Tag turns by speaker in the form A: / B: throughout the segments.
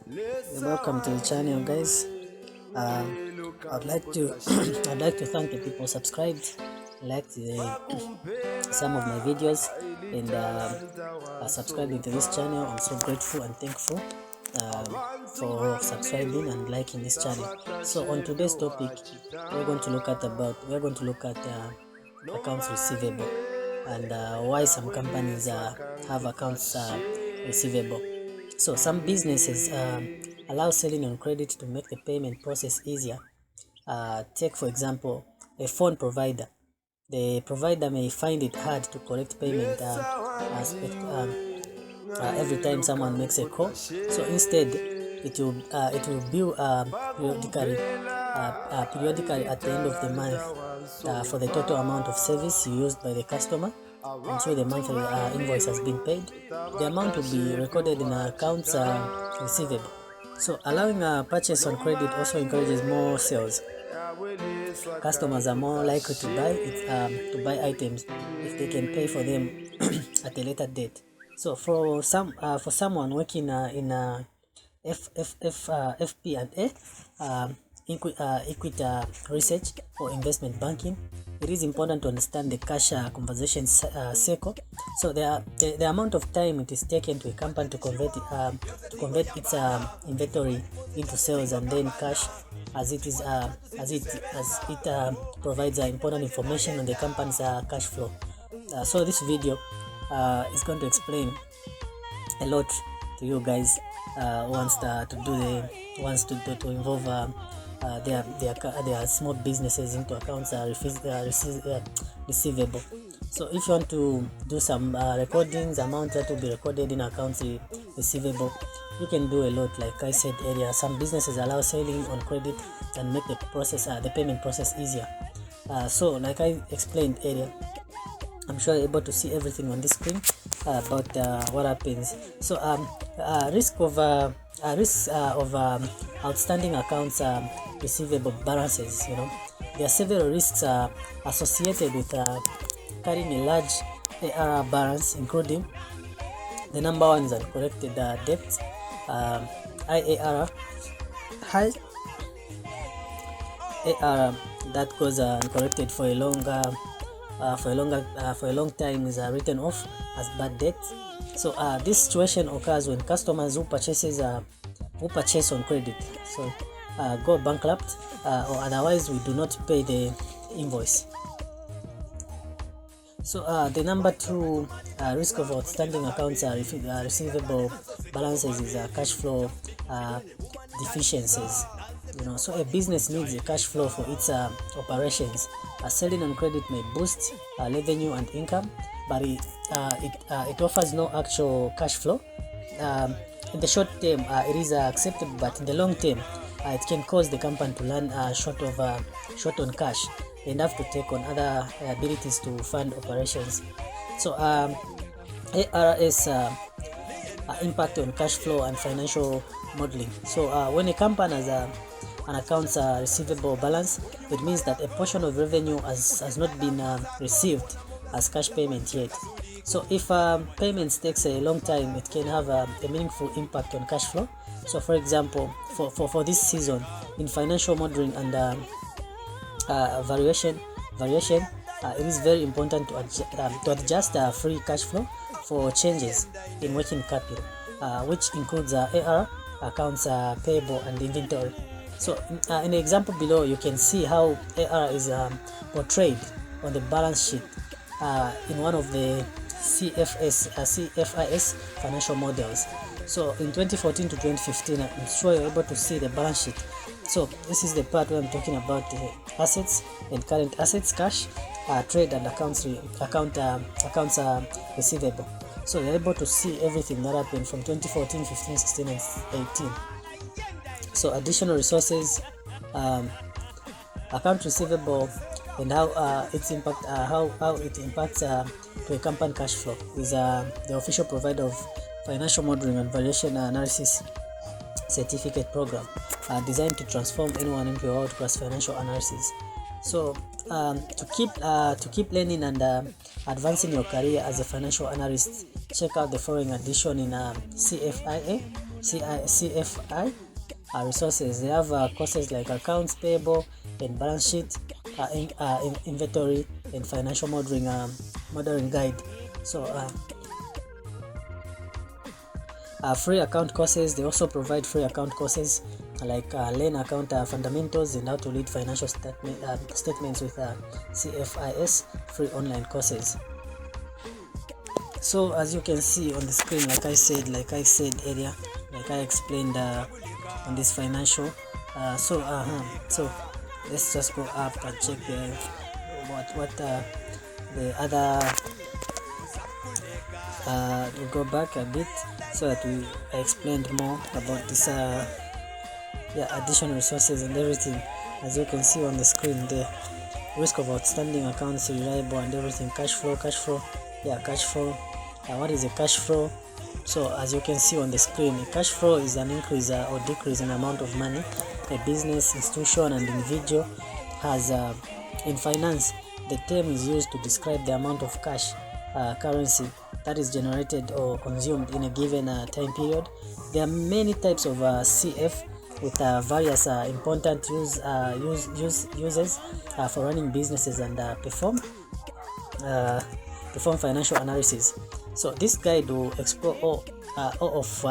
A: Welcome to the channel, guys. I'd like to I'd like to thank the people subscribed, liked some of my videos, and subscribing to this channel. I'm so grateful and thankful for subscribing and liking this channel. So on today's topic, we're going to look at accounts receivable and why some companies have accounts receivable. So some businesses allow selling on credit to make the payment process easier. Take for example a phone provider. The provider may find it hard to collect payment every time someone makes a call. So instead, it will bill periodically at the end of the month for the total amount of service used by the customer until the monthly invoice has been paid. The amount will be recorded in accounts receivable. So allowing a purchase on credit also encourages more sales. Customers are more likely to buy items if they can pay for them at a later date. So for someone working in FP&A, equity research or investment banking, it is important to understand the cash conversion cycle. So the amount of time it is taken to a company to convert its inventory into sales and then cash, as it provides important information on the company's cash flow. So this video is going to explain a lot to you guys wants to involve their small businesses into accounts receivable. So if you want to do some recordings, amount that will be recorded in accounts receivable, you can do a lot. Like I said earlier, some businesses allow selling on credit and make the payment process easier. So like I explained earlier, I'm sure you're able to see everything on this screen about what happens. So risk of outstanding accounts receivable balances. There are several risks associated with carrying a large AR balance, including the number one is uncollected debt, IAR, high AR that goes uncollected for a long time is written off as bad debt. So this situation occurs when customers who purchase on credit go bankrupt or otherwise we do not pay the invoice. So the number two risk of outstanding accounts receivable balances is cash flow deficiencies. So a business needs a cash flow for its operations. Selling on credit may boost revenue and income, but it offers no actual cash flow. In the short term, it is acceptable, but in the long term, it can cause the company to run short on cash and have to take on other liabilities to fund operations. So ARS impact on cash flow and financial modeling. So when a company has an accounts receivable balance, it means that a portion of revenue has not been received as cash payment yet. So if payments takes a long time, it can have a meaningful impact on cash flow. So for example, for this season in financial modeling and variation, it is very important to adjust free cash flow for changes in working capital, which includes AR, accounts payable, and inventory. So in the example below, you can see how AR is portrayed on the balance sheet in one of the CFIS financial models. So in 2014 to 2015, I'm sure you're able to see the balance sheet. So this is the part where I'm talking about the assets and current assets, cash, trade, and accounts receivable. So you're able to see everything that happened from 2014, 15, 16, and 18. So additional resources, account receivable, and how it impacts to a company cash flow is the official provider of financial modeling and valuation analysis certificate program designed to transform anyone into a world-class financial analysis. So to keep learning and advancing your career as a financial analyst, check out the following edition in CFIA CFI resources. They have courses like accounts payable and balance sheet, inventory, and financial modeling guide. So free account courses. They also provide free account courses like learn account fundamentals and how to read financial statements with CFIS free online courses. So as you can see on the screen, like I said earlier, like I explained on this financial. So let's just go up and check what the other. We'll go back a bit so that I explained more about this additional resources and everything. As you can see on the screen, the risk of outstanding accounts, reliable and everything, cash flow. What is a cash flow? So as you can see on the screen, cash flow is an increase or decrease in amount of money a business, institution and individual has. In finance, the term is used to describe the amount of cash currency that is generated or consumed in a given time period. There are many types of CF with various important uses for running businesses and perform financial analysis. So this guide will explore all of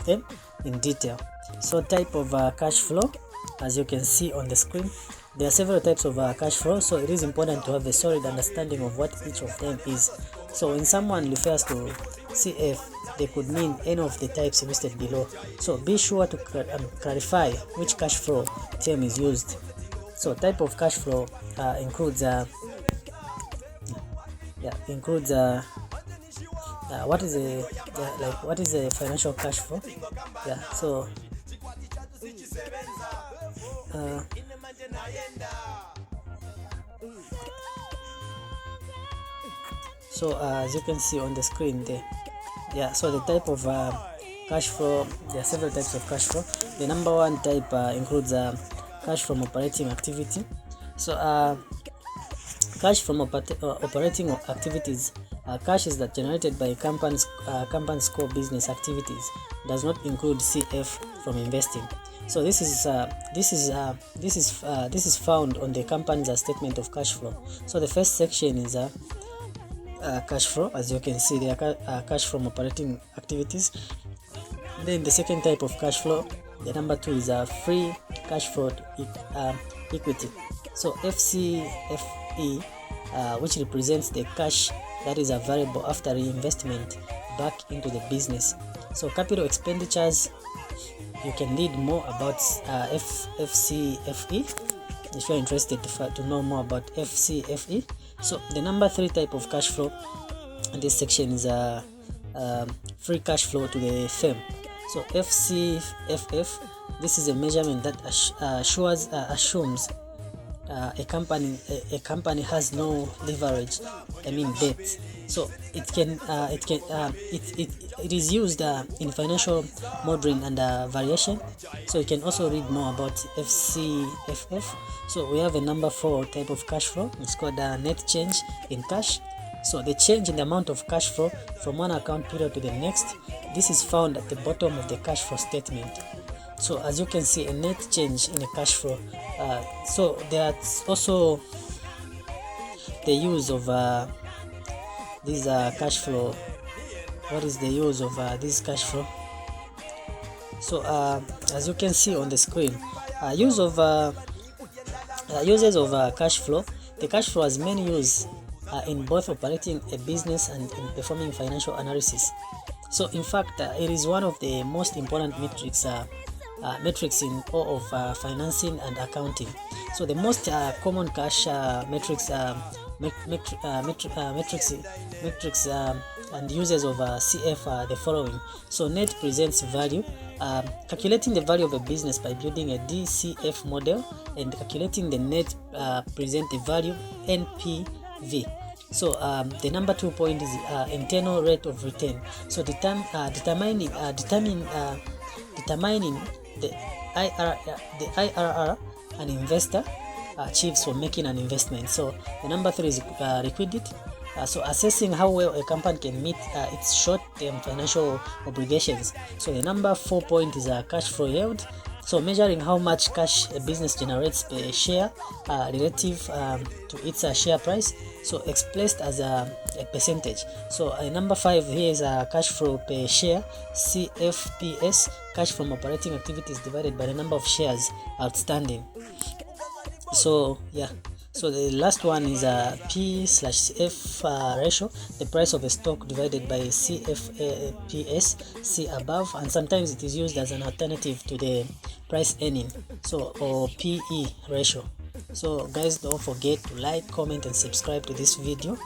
A: them in detail. So type of cash flow, as you can see on the screen, there are several types of cash flow, so it is important to have a solid understanding of what each of them is. So when someone refers to CF, they could mean any of the types listed below. So be sure to clarify which cash flow term is used. So type of cash flow includes what is a financial cash flow? So as you can see on the screen there, so the type of cash flow, there are several types of cash flow. The number one type includes cash from operating activity. So cash from operating activities, cash is that generated by company's core business activities, does not include CF from investing. So this is found on the company's statement of cash flow. So the first section is cash flow. As you can see, there are cash from operating activities. Then the second type of cash flow, the number 2, is free cash flow equity. So FCFE, which represents the cash that is available after reinvestment back into the business. So capital expenditures, you can read more about FCFE if you're interested to know more about FCFE. So the number 3 type of cash flow in this section is free cash flow to the firm. So FCFF, this is a measurement that assumes a company has no leverage, debt. So it is used in financial modeling and variation. So you can also read more about FCFF. So we have a number 4 type of cash flow. It's called net change in cash. So the change in the amount of cash flow from one account period to the next, this is found at the bottom of the cash flow statement. So as you can see, a net change in a cash flow. So there's also the use of this cash flow. What is the use of this cash flow? So as you can see on the screen, uses of cash flow. The cash flow has many uses in both operating a business and in performing financial analysis. So in fact, it is one of the most important metrics in all of financing and accounting. So the most common cash metrics and uses of CF are the following. So net presents value, calculating the value of a business by building a DCF model and calculating the net present the value, NPV. So the number 2 point is internal rate of return. So determining the IRR an investor achieves for making an investment. So the number 3 is liquidity. So assessing how well a company can meet its short-term financial obligations. So the number 4 point is a cash flow yield. So measuring how much cash a business generates per share relative to its share price. So expressed as a percentage. So number 5 here is a cash flow per share, CFPS, cash from operating activities divided by the number of shares outstanding. So yeah, so the last one is a P/F ratio, the price of a stock divided by CFPS, see above, and sometimes it is used as an alternative to the price earning, so or PE ratio. So guys, don't forget to like, comment and subscribe to this video.